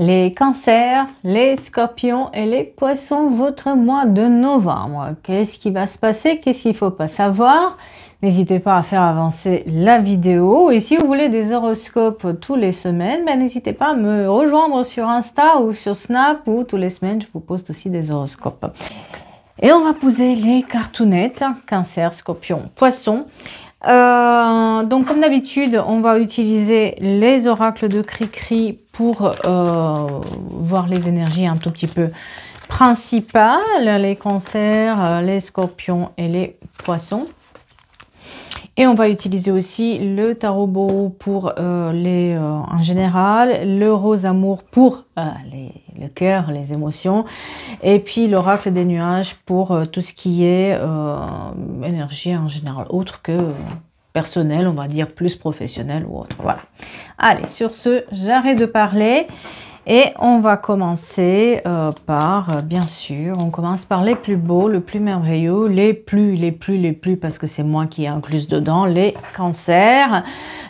Les cancers, les scorpions et les poissons, votre mois de novembre. Qu'est-ce qui va se passer? Qu'est-ce qu'il ne faut pas savoir? N'hésitez pas à faire avancer la vidéo. Et si vous voulez des horoscopes tous les semaines, n'hésitez pas à me rejoindre sur Insta ou sur Snap, où tous les semaines, je vous poste aussi des horoscopes. Et on va poser les cartounettes, cancer, scorpion, poisson. Donc comme d'habitude, on va utiliser les oracles de Cri-Cri pour voir les énergies un tout petit peu principales, les cancers, les scorpions et les poissons. Et on va utiliser aussi le tarot Boro pour en général, le rose amour pour le cœur, les émotions, et puis l'oracle des nuages pour tout ce qui est énergie en général, autre que personnel, on va dire plus professionnel ou autre. Voilà. Allez, sur ce, j'arrête de parler. Et on va commencer par, bien sûr, on commence par les plus beaux, le plus merveilleux, les plus, parce que c'est moi qui ai inclus dedans, les cancers.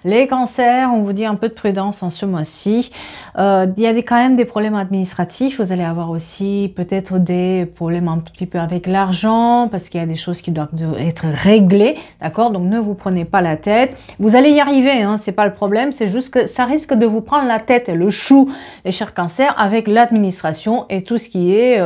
Les cancers, on vous dit un peu de prudence en ce mois-ci. Il y a quand même des problèmes administratifs. Vous allez avoir aussi peut-être des problèmes un petit peu avec l'argent, parce qu'il y a des choses qui doivent être réglées, d'accord? Donc ne vous prenez pas la tête. Vous allez y arriver, hein, c'est pas le problème, c'est juste que ça risque de vous prendre la tête et le chou, les chers cancers, avec l'administration et tout ce qui est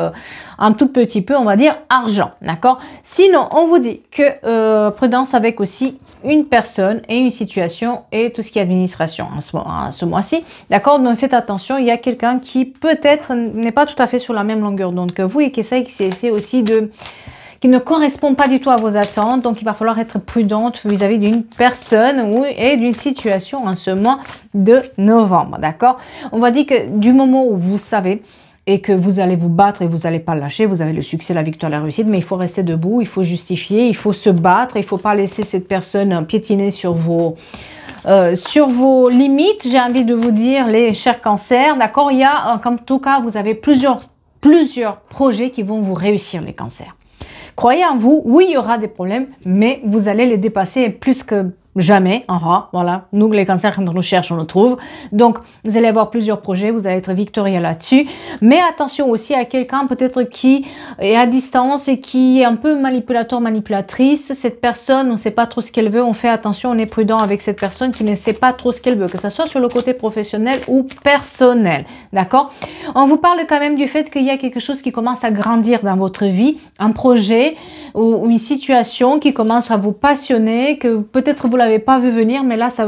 un tout petit peu, on va dire, argent, d'accord? Sinon, on vous dit que prudence avec aussi une personne et une situation et tout ce qui est administration ce mois-ci, d'accord? Donc faites attention, il y a quelqu'un qui peut-être n'est pas tout à fait sur la même longueur d'onde que vous et qui essaie aussi qui ne correspond pas du tout à vos attentes, donc il va falloir être prudente vis-à-vis d'une personne et d'une situation en ce mois de novembre, d'accord? On va dire que du moment où vous savez et que vous allez vous battre et vous n'allez pas lâcher, vous avez le succès, la victoire, la réussite, mais il faut rester debout, il faut justifier, il faut se battre, il ne faut pas laisser cette personne piétiner sur vos limites, j'ai envie de vous dire, les chers cancers, d'accord? Il y a, en tout cas, vous avez plusieurs projets qui vont vous réussir, les cancers. Croyez en vous, oui, il y aura des problèmes, mais vous allez les dépasser plus que jamais. Enfin, voilà, nous les cancers, quand on nous cherche, on le trouve. Donc, vous allez avoir plusieurs projets, vous allez être victorieux là-dessus. Mais attention aussi à quelqu'un peut-être qui est à distance et qui est un peu manipulateur, manipulatrice. Cette personne, on ne sait pas trop ce qu'elle veut. On fait attention, on est prudent avec cette personne qui ne sait pas trop ce qu'elle veut, que ce soit sur le côté professionnel ou personnel. D'accord? On vous parle quand même du fait qu'il y a quelque chose qui commence à grandir dans votre vie, un projet ou une situation qui commence à vous passionner, que peut-être vous l'avez pas vu venir, mais là ça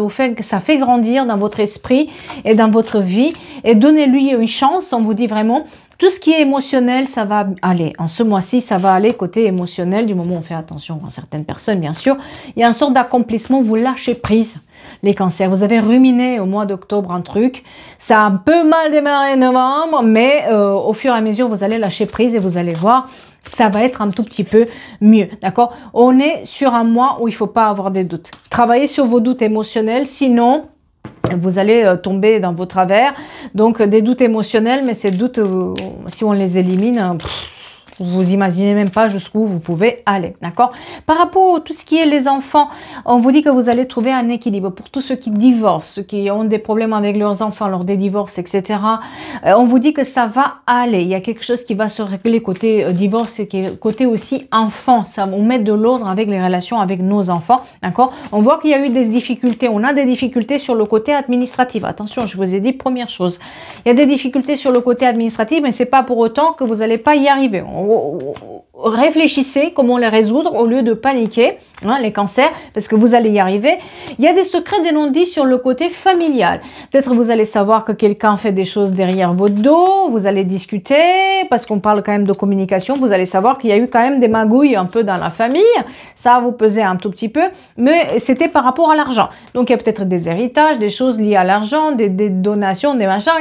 fait grandir dans votre esprit et dans votre vie, et donnez-lui une chance. On vous dit vraiment tout ce qui est émotionnel, ça va aller. En ce mois-ci, ça va aller côté émotionnel, du moment où on fait attention à certaines personnes, bien sûr. Il y a une sorte d'accomplissement, vous lâchez prise, les cancers. Vous avez ruminé au mois d'octobre un truc, ça a un peu mal démarré novembre, mais au fur et à mesure, vous allez lâcher prise et vous allez voir, ça va être un tout petit peu mieux, d'accord? On est sur un mois où il ne faut pas avoir des doutes. Travaillez sur vos doutes émotionnels, sinon vous allez tomber dans vos travers. Donc des doutes émotionnels, mais ces doutes, si on les élimine, vous imaginez même pas jusqu'où vous pouvez aller, d'accord? Par rapport à tout ce qui est les enfants, on vous dit que vous allez trouver un équilibre. Pour tous ceux qui divorcent, ceux qui ont des problèmes avec leurs enfants lors des divorces, etc., on vous dit que ça va aller. Il y a quelque chose qui va se régler côté divorce et qui est côté aussi enfant. Ça va mettre de l'ordre avec les relations avec nos enfants, d'accord? On voit qu'il y a eu des difficultés. On a des difficultés sur le côté administratif. Attention, je vous ai dit première chose. Il y a des difficultés sur le côté administratif, mais c'est pas pour autant que vous n'allez pas y arriver. Réfléchissez comment les résoudre au lieu de paniquer, hein, les cancers, parce que vous allez y arriver. Il y a des secrets, des non-dits sur le côté familial. Peut-être vous allez savoir que quelqu'un fait des choses derrière votre dos, vous allez discuter, parce qu'on parle quand même de communication, vous allez savoir qu'il y a eu quand même des magouilles un peu dans la famille, ça va vous peser un tout petit peu, mais c'était par rapport à l'argent. Donc il y a peut-être des héritages, des choses liées à l'argent, des donations, des machins,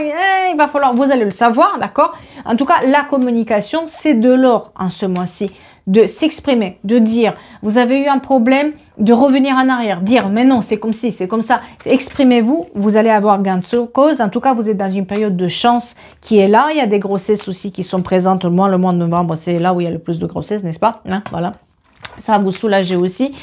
il va falloir, vous allez le savoir, d'accord? En tout cas, la communication, c'est de l'or en ce mois-ci, de s'exprimer, de dire, vous avez eu un problème, de revenir en arrière, dire, mais non, c'est comme ci, c'est comme ça. Exprimez-vous, vous allez avoir gain de cause. En tout cas, vous êtes dans une période de chance qui est là. Il y a des grossesses aussi qui sont présentes. Le mois de novembre, c'est là où il y a le plus de grossesses, n'est-ce pas? Hein, voilà. Ça va vous soulager aussi.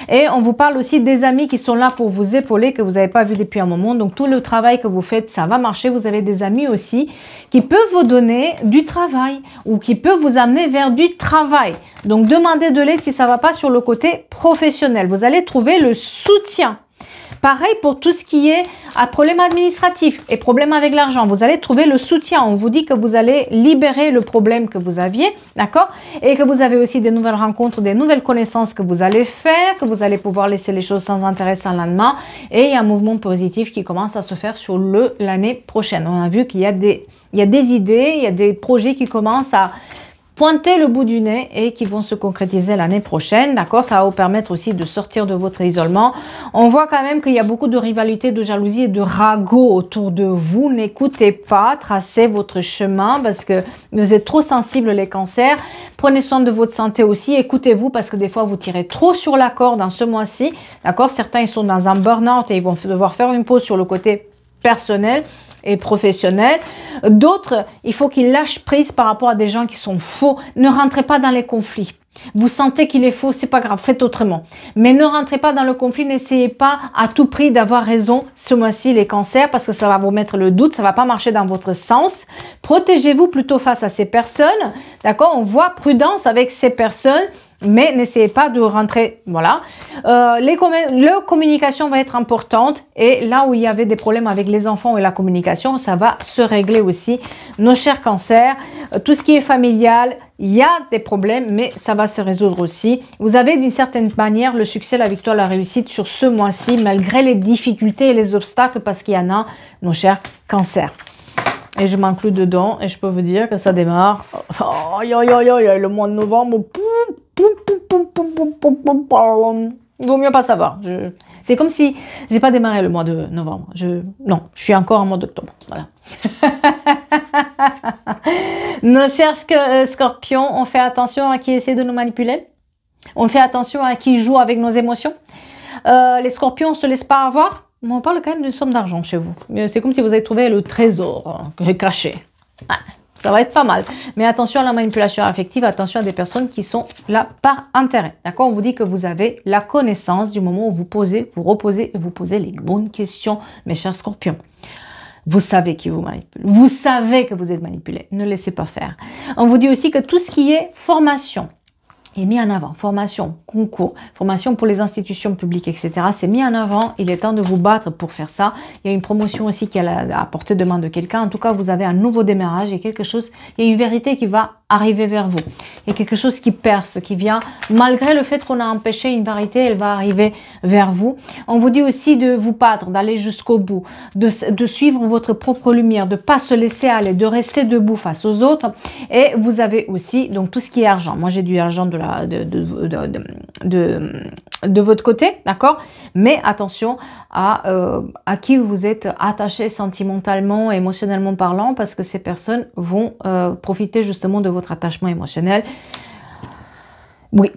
Et on vous parle aussi des amis qui sont là pour vous épauler, que vous n'avez pas vu depuis un moment. Donc, tout le travail que vous faites, ça va marcher. Vous avez des amis aussi qui peuvent vous donner du travail ou qui peuvent vous amener vers du travail. Donc, demandez de l'aide si ça ne va pas sur le côté professionnel. Vous allez trouver le soutien. Pareil pour tout ce qui est problème administratif et problème avec l'argent. Vous allez trouver le soutien. On vous dit que vous allez libérer le problème que vous aviez, d'accord? Et que vous avez aussi des nouvelles rencontres, des nouvelles connaissances que vous allez faire, que vous allez pouvoir laisser les choses sans intérêt, sans lendemain. Et il y a un mouvement positif qui commence à se faire sur l'année prochaine. On a vu qu'il y a des idées, il y a des projets qui commencent à pointer le bout du nez et qui vont se concrétiser l'année prochaine, d'accord? Ça va vous permettre aussi de sortir de votre isolement. On voit quand même qu'il y a beaucoup de rivalité, de jalousie et de ragots autour de vous. N'écoutez pas, tracez votre chemin parce que vous êtes trop sensibles les cancers. Prenez soin de votre santé aussi, écoutez-vous parce que des fois vous tirez trop sur la corde dans ce mois-ci, d'accord? Certains ils sont dans un burn-out et ils vont devoir faire une pause sur le côté personnel et professionnel. D'autres, il faut qu'ils lâchent prise par rapport à des gens qui sont faux. Ne rentrez pas dans les conflits. Vous sentez qu'il est faux, c'est pas grave, faites autrement. Mais ne rentrez pas dans le conflit, n'essayez pas à tout prix d'avoir raison ce mois-ci les cancers parce que ça va vous mettre le doute, ça va pas marcher dans votre sens. Protégez-vous plutôt face à ces personnes, d'accord? On voit prudence avec ces personnes, mais n'essayez pas de rentrer, voilà. La communication va être importante et là où il y avait des problèmes avec les enfants et la communication, ça va se régler aussi. Nos chers cancers, tout ce qui est familial, il y a des problèmes, mais ça va se résoudre aussi. Vous avez d'une certaine manière le succès, la victoire, la réussite sur ce mois-ci, malgré les difficultés et les obstacles, parce qu'il y en a, nos chers cancers. Et je m'inclus dedans et je peux vous dire que ça démarre. Oh, le mois de novembre. Il vaut mieux pas savoir. C'est comme si j'ai pas démarré le mois de novembre. Non, je suis encore en mois d'octobre. Voilà. Nos chers scorpions, on fait attention à qui essaie de nous manipuler. On fait attention à qui joue avec nos émotions. Les scorpions ne se laissent pas avoir. On parle quand même d'une somme d'argent chez vous. C'est comme si vous avez trouvé le trésor caché. Ah, ça va être pas mal. Mais attention à la manipulation affective, attention à des personnes qui sont là par intérêt. D'accord? On vous dit que vous avez la connaissance du moment où vous posez, vous reposez et vous posez les bonnes questions, mes chers scorpions. Vous savez qui vous manipule. Vous savez que vous êtes manipulé. Ne laissez pas faire. On vous dit aussi que tout ce qui est formation est mis en avant. Formation, concours, formation pour les institutions publiques, etc. C'est mis en avant. Il est temps de vous battre pour faire ça. Il y a une promotion aussi qui est à portée de main de quelqu'un. En tout cas, vous avez un nouveau démarrage et quelque chose, il y a une vérité qui va arriver vers vous. Il y a quelque chose qui perce, qui vient, malgré le fait qu'on a empêché une vérité, elle va arriver vers vous. On vous dit aussi de vous battre, d'aller jusqu'au bout, de suivre votre propre lumière, de ne pas se laisser aller, de rester debout face aux autres. Et vous avez aussi donc tout ce qui est argent. Moi, j'ai du argent de votre côté, d'accord? Mais attention à qui vous êtes attaché sentimentalement, émotionnellement parlant, parce que ces personnes vont profiter justement de votre attachement émotionnel. Oui,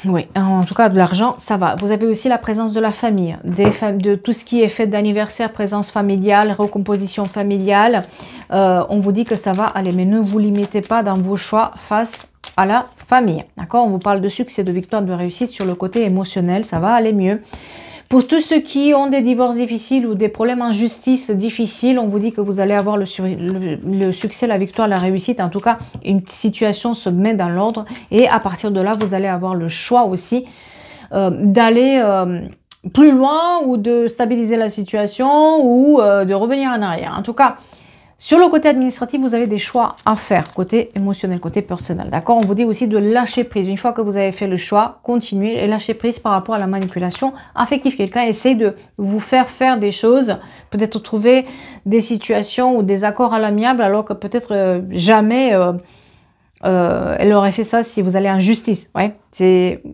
oui, en tout cas de l'argent, ça va. Vous avez aussi la présence de la famille, de tout ce qui est fête d'anniversaire, présence familiale, recomposition familiale. On vous dit que ça va aller, mais ne vous limitez pas dans vos choix face à la famille. D'accord? On vous parle de succès, de victoire, de réussite sur le côté émotionnel, ça va aller mieux. Pour tous ceux qui ont des divorces difficiles ou des problèmes en justice difficiles, on vous dit que vous allez avoir le succès, la victoire, la réussite. En tout cas, une situation se met dans l'ordre et à partir de là, vous allez avoir le choix aussi d'aller plus loin ou de stabiliser la situation ou de revenir en arrière. En tout cas, sur le côté administratif, vous avez des choix à faire, côté émotionnel, côté personnel. D'accord? On vous dit aussi de lâcher prise. Une fois que vous avez fait le choix, continuez et lâchez prise par rapport à la manipulation affective. Quelqu'un essaye de vous faire des choses, peut-être trouver des situations ou des accords à l'amiable, alors que peut-être jamais elle aurait fait ça si vous allez en justice. Ouais.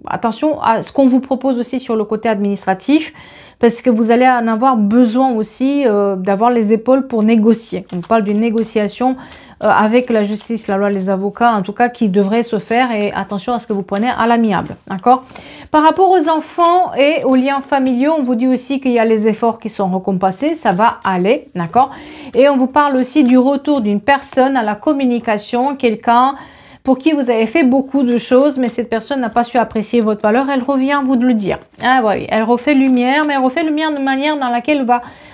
Attention à ce qu'on vous propose aussi sur le côté administratif, parce que vous allez en avoir besoin aussi d'avoir les épaules pour négocier. On parle d'une négociation avec la justice, la loi, les avocats, en tout cas, qui devrait se faire, et attention à ce que vous prenez à l'amiable, d'accord? Par rapport aux enfants et aux liens familiaux, on vous dit aussi qu'il y a les efforts qui sont récompensés, ça va aller, d'accord? Et on vous parle aussi du retour d'une personne à la communication, quelqu'un pour qui vous avez fait beaucoup de choses, mais cette personne n'a pas su apprécier votre valeur, elle revient vous de le dire. Ah oui, elle refait lumière, mais elle refait lumière de manière dans laquelle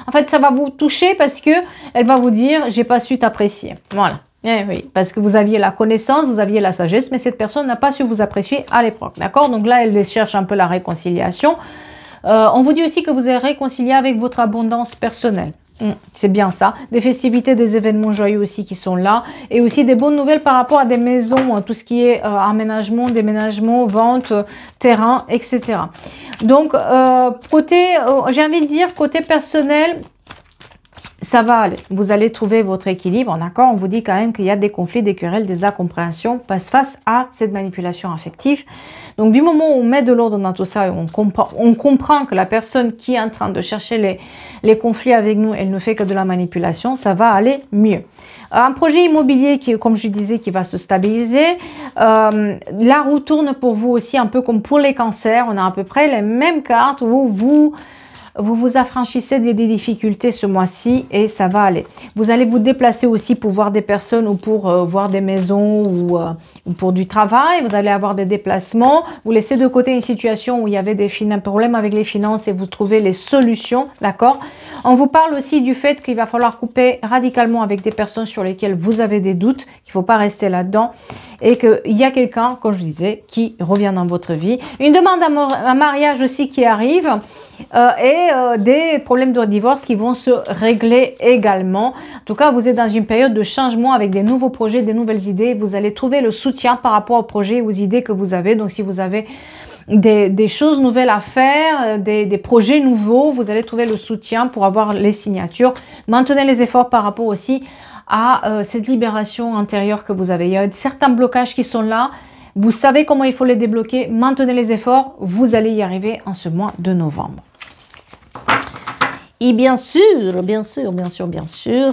en fait, ça va vous toucher parce que elle va vous dire, j'ai pas su t'apprécier. Voilà. Eh oui, parce que vous aviez la connaissance, vous aviez la sagesse, mais cette personne n'a pas su vous apprécier à l'époque. D'accord? Donc là, elle cherche un peu la réconciliation. On vous dit aussi que vous allez réconcilier avec votre abondance personnelle. C'est bien ça. Des festivités, des événements joyeux aussi qui sont là. Et aussi des bonnes nouvelles par rapport à des maisons, tout ce qui est aménagement, déménagement, vente, terrain, etc. Donc, j'ai envie de dire, côté personnel, ça va aller. Vous allez trouver votre équilibre, d'accord? On vous dit quand même qu'il y a des conflits, des querelles, des incompréhensions face à cette manipulation affective. Donc, du moment où on met de l'ordre dans tout ça et on comprend que la personne qui est en train de chercher les conflits avec nous, elle ne fait que de la manipulation, ça va aller mieux. Un projet immobilier qui, comme je disais, qui va se stabiliser. La roue tourne pour vous aussi, un peu comme pour les cancers. On a à peu près les mêmes cartes où vous vous affranchissez des difficultés ce mois-ci et ça va aller. Vous allez vous déplacer aussi pour voir des personnes ou pour voir des maisons ou pour du travail. Vous allez avoir des déplacements. Vous laissez de côté une situation où il y avait des problèmes avec les finances et vous trouvez les solutions, d'accord? On vous parle aussi du fait qu'il va falloir couper radicalement avec des personnes sur lesquelles vous avez des doutes, qu'il ne faut pas rester là-dedans et qu'il y a quelqu'un, comme je disais, qui revient dans votre vie. Une demande à mariage aussi qui arrive des problèmes de divorce qui vont se régler également. En tout cas, vous êtes dans une période de changement avec des nouveaux projets, des nouvelles idées. Vous allez trouver le soutien par rapport aux projets, aux idées que vous avez. Donc, si vous avez des choses nouvelles à faire, des projets nouveaux, vous allez trouver le soutien pour avoir les signatures. Maintenez les efforts par rapport aussi à cette libération intérieure que vous avez. Il y a certains blocages qui sont là. Vous savez comment il faut les débloquer. Maintenez les efforts. Vous allez y arriver en ce mois de novembre. Et bien sûr,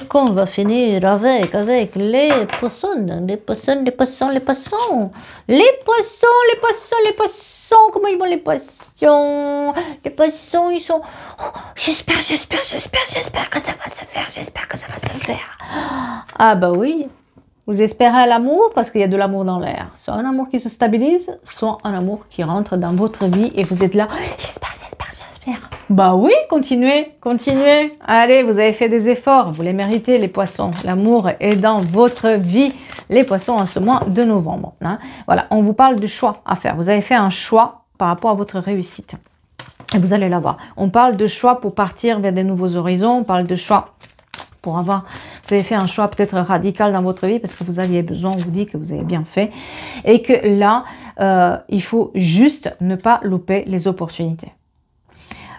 qu'on va finir avec les poissons, comment ils vont les poissons? Les poissons, ils sont, oh, j'espère que ça va se faire, Ah bah oui, vous espérez l'amour parce qu'il y a de l'amour dans l'air, soit un amour qui se stabilise, soit un amour qui rentre dans votre vie et vous êtes là, j'espère. Bah oui, continuez. Allez, vous avez fait des efforts, vous les méritez les poissons. L'amour est dans votre vie, les poissons en ce mois de novembre. Hein. Voilà, on vous parle de choix à faire. Vous avez fait un choix par rapport à votre réussite. Et vous allez l'avoir. On parle de choix pour partir vers des nouveaux horizons. On parle de choix pour avoir... Vous avez fait un choix peut-être radical dans votre vie parce que vous aviez besoin, on vous dit que vous avez bien fait. Et que là, il faut juste ne pas louper les opportunités.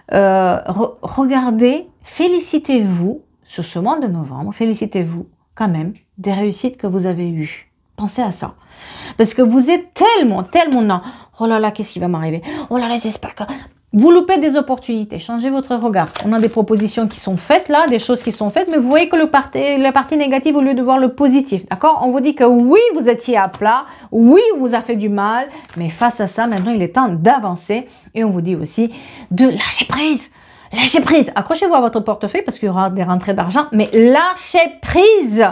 Regardez, félicitez-vous sur ce mois de novembre, félicitez-vous quand même des réussites que vous avez eues. Pensez à ça. Parce que vous êtes tellement non. Oh là là, qu'est-ce qui va m'arriver? Oh là là, j'espère que... Vous loupez des opportunités, changez votre regard. On a des propositions qui sont faites là, des choses qui sont faites, mais vous voyez que la partie négative au lieu de voir le positif, d'accord? On vous dit que oui, vous étiez à plat, oui, on vous a fait du mal, mais face à ça, maintenant, il est temps d'avancer. Et on vous dit aussi de lâcher prise. Lâchez prise. Accrochez-vous à votre portefeuille parce qu'il y aura des rentrées d'argent, mais lâchez prise.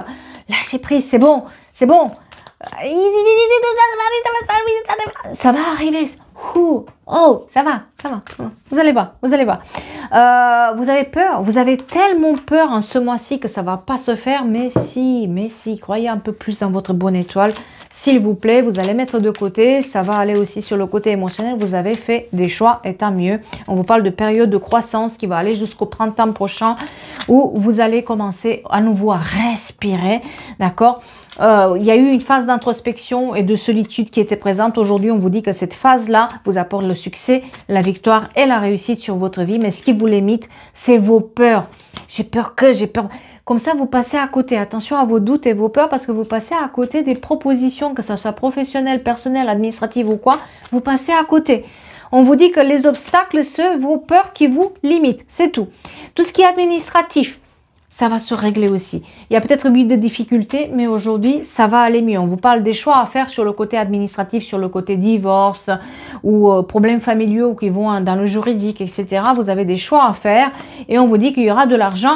Lâchez prise, c'est bon, c'est bon. Ça va arriver. Oh, ça va. Vous allez voir. Vous avez peur, vous avez tellement peur en ce mois-ci que ça va pas se faire, mais si, croyez un peu plus dans votre bonne étoile. S'il vous plaît, vous allez mettre de côté, ça va aller aussi sur le côté émotionnel. Vous avez fait des choix et tant mieux. On vous parle de période de croissance qui va aller jusqu'au printemps prochain où vous allez commencer à nouveau à respirer, d'accord? Il y a eu une phase d'introspection et de solitude qui était présente. Aujourd'hui, on vous dit que cette phase-là vous apporte le succès, la victoire et la réussite sur votre vie. Mais ce qui vous limite, c'est vos peurs. J'ai peur. Comme ça, vous passez à côté. Attention à vos doutes et vos peurs parce que vous passez à côté des propositions, que ce soit professionnelles, personnelles, administratives ou quoi. Vous passez à côté. On vous dit que les obstacles, c'est vos peurs qui vous limitent. C'est tout. Tout ce qui est administratif, ça va se régler aussi. Il y a peut-être eu des difficultés, mais aujourd'hui, ça va aller mieux. On vous parle des choix à faire sur le côté administratif, sur le côté divorce ou problèmes familiaux qui vont dans le juridique, etc. Vous avez des choix à faire et on vous dit qu'il y aura de l'argent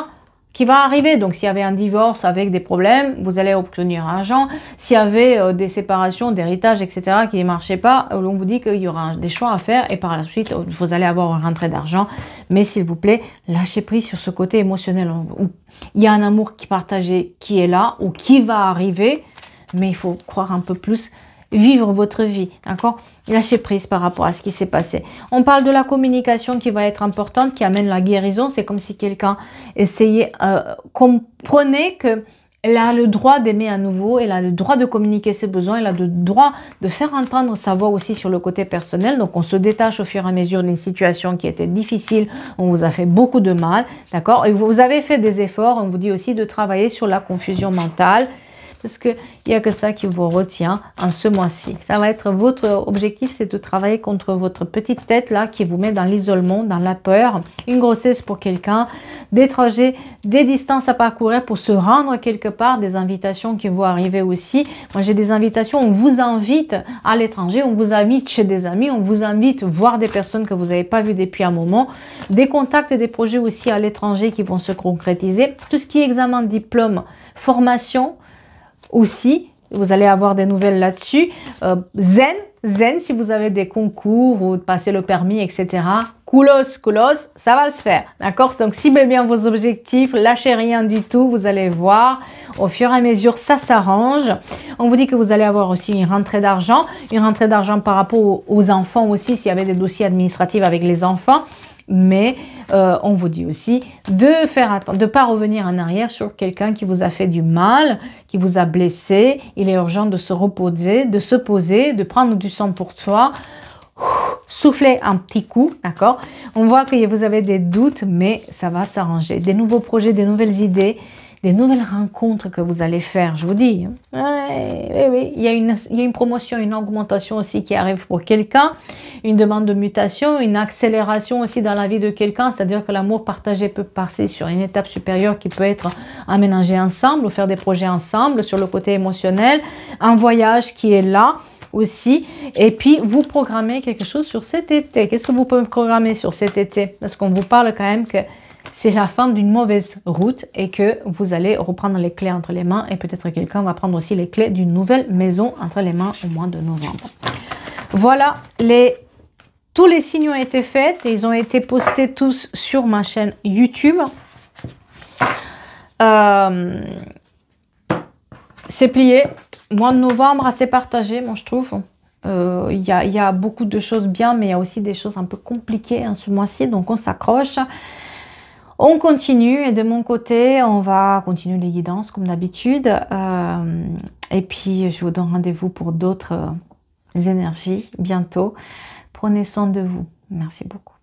qui va arriver. Donc, s'il y avait un divorce avec des problèmes, vous allez obtenir l'argent. S'il y avait des séparations, d'héritage, etc., qui ne marchaient pas, on vous dit qu'il y aura des choix à faire et par la suite, vous allez avoir une rentrée d'argent. Mais s'il vous plaît, lâchez prise sur ce côté émotionnel où il y a un amour qui est partagé, qui est là ou qui va arriver, mais il faut croire un peu plus, vivre votre vie, d'accord? Lâchez prise par rapport à ce qui s'est passé. On parle de la communication qui va être importante, qui amène la guérison. C'est comme si quelqu'un essayait, comprenait que elle a le droit d'aimer à nouveau, elle a le droit de communiquer ses besoins, elle a le droit de faire entendre sa voix aussi sur le côté personnel. Donc, on se détache au fur et à mesure d'une situation qui était difficile, on vous a fait beaucoup de mal, d'accord? Et vous avez fait des efforts, on vous dit aussi de travailler sur la confusion mentale, parce qu'il n'y a que ça qui vous retient en ce mois-ci. Ça va être votre objectif, c'est de travailler contre votre petite tête là qui vous met dans l'isolement, dans la peur. Une grossesse pour quelqu'un, des trajets, des distances à parcourir pour se rendre quelque part, des invitations qui vont arriver aussi. Moi, j'ai des invitations, on vous invite à l'étranger, on vous invite chez des amis, on vous invite voir des personnes que vous n'avez pas vues depuis un moment. Des contacts et des projets aussi à l'étranger qui vont se concrétiser. Tout ce qui est examen, diplôme, formation, aussi, vous allez avoir des nouvelles là-dessus. Zen, si vous avez des concours ou passer le permis, etc. Koulos, ça va se faire. D'accord? Donc, ciblez bien vos objectifs, lâchez rien du tout. Vous allez voir, au fur et à mesure, ça s'arrange. On vous dit que vous allez avoir aussi une rentrée d'argent. Une rentrée d'argent par rapport aux enfants aussi, s'il y avait des dossiers administratifs avec les enfants. Mais on vous dit aussi de faire attention, de ne pas revenir en arrière sur quelqu'un qui vous a fait du mal, qui vous a blessé. Il est urgent de se reposer, de se poser, de prendre du sang pour soi. Soufflez un petit coup, d'accord? On voit que vous avez des doutes, mais ça va s'arranger. Des nouveaux projets, des nouvelles idées, des nouvelles rencontres que vous allez faire, je vous dis. Oui. Il y a une promotion, une augmentation aussi qui arrive pour quelqu'un, une demande de mutation, une accélération aussi dans la vie de quelqu'un, c'est-à-dire que l'amour partagé peut passer sur une étape supérieure qui peut être aménagée ensemble ou faire des projets ensemble sur le côté émotionnel, un voyage qui est là aussi, et puis vous programmez quelque chose sur cet été. Qu'est-ce que vous pouvez programmer sur cet été? Parce qu'on vous parle quand même que c'est la fin d'une mauvaise route et que vous allez reprendre les clés entre les mains et peut-être quelqu'un va prendre aussi les clés d'une nouvelle maison entre les mains au mois de novembre. Voilà, tous les signes ont été faits et ils ont été postés tous sur ma chaîne YouTube. C'est plié. Mois de novembre assez partagé, moi je trouve. Il y a beaucoup de choses bien, mais il y a aussi des choses un peu compliquées en ce mois-ci, donc on s'accroche. On continue et de mon côté, on va continuer les guidances comme d'habitude. Et puis, je vous donne rendez-vous pour d'autres énergies bientôt. Prenez soin de vous. Merci beaucoup.